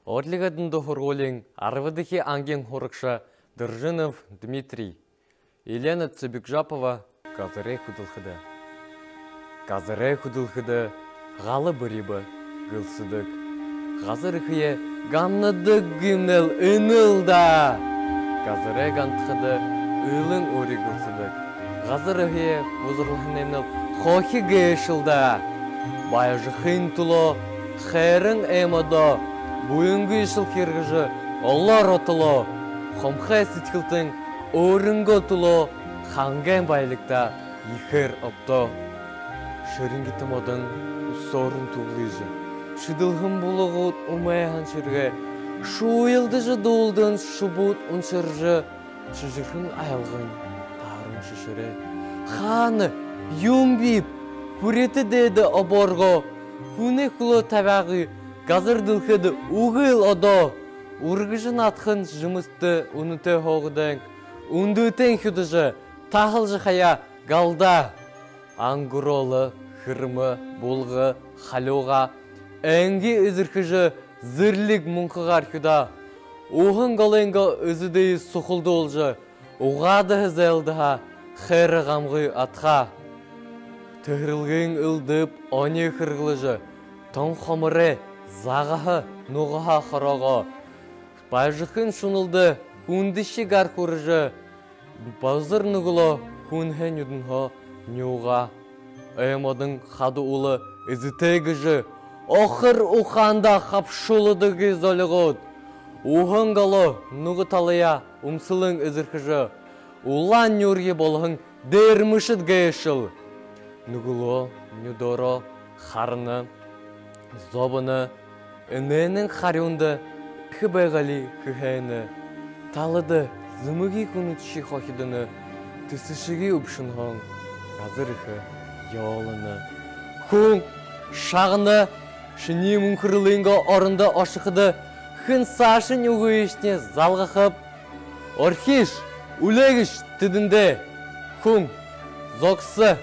Отлигадында хорголин арвадыхи анген хорыкша Держинов Дмитрий. Елена Цыбекжапова Казырей худылхыды. Казырей худылхыды ғалы бірібі гылсыдық. Казырыхые ганныдық гимнел үнілда. Казырей гантхыды ылын ори гылсыдық. Казырыхые бұзырлығынемнел хохи гешілда. Байжықын тұло херін эмадо. Буйынгы ишыл кергіжі олар отыло. Хомхай сеткілтің орынғы тұло ханген байлықта ихер опто. Шырынғы тымадың сорын туғлыжы. Шыдылғын бұлығыт умайхан шырғы. Шуылдыжы долдың шубут ұншыржы. Шыжықын айылғын тарын шышыры. Ханы юмбип күреті деді оборғы. Күне күлі табағы Казырдылхыды уғыл одо. Ургыжын атқын жымысты уныты хоғыдың. Ундытын хүдіжі тағылжы қая галда. Ангуролы, хырмы, болғы, халуға. Әңгі үзіркіжі зірлік мұңқығар хүда. Оғын қалыңға өзідей сұқылды олжы. Оғады хызелдіға қәрі ғамғы атқа. Түхірілгің үлдіп оне қырғылыжы. Тон қомыры Зағағы, нұғыға қырағы. Байжықын шынылды, хүндіші ғар көріжі. Базыр нұғылы, хүнхен үдінға нюға. Әймадың қады ұлы, үзітегіжі. Оқыр ұқанда қапшылыдығы золығыд. Уғыңғалы, нұғы талыя, ұмсылың үзіркіжі. Улан нүрге болығың дермішіт гейшіл. Нұғылы, нүдоро, қарыны, зобыны, үненің қарионды күбайғали күхәйіні. Талыды зымыги күнітші қоқидыны, түсішігі үпшінғың, қазырықы яолыны. Күн шағыны, шыни мүңкіріліңгі орынды ашықыды, күн сашын үгі ішіне залғықып. Орхиш, үлегіш түдінде. Күн зоқсы,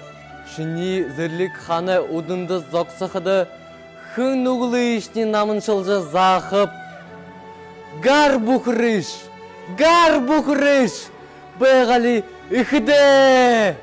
шыни зірлік қаны ұдынды зоқсықыды, Күн ұғылы ішіне намыншылжы зақып. Гар бұқырыш, байғали үхіде!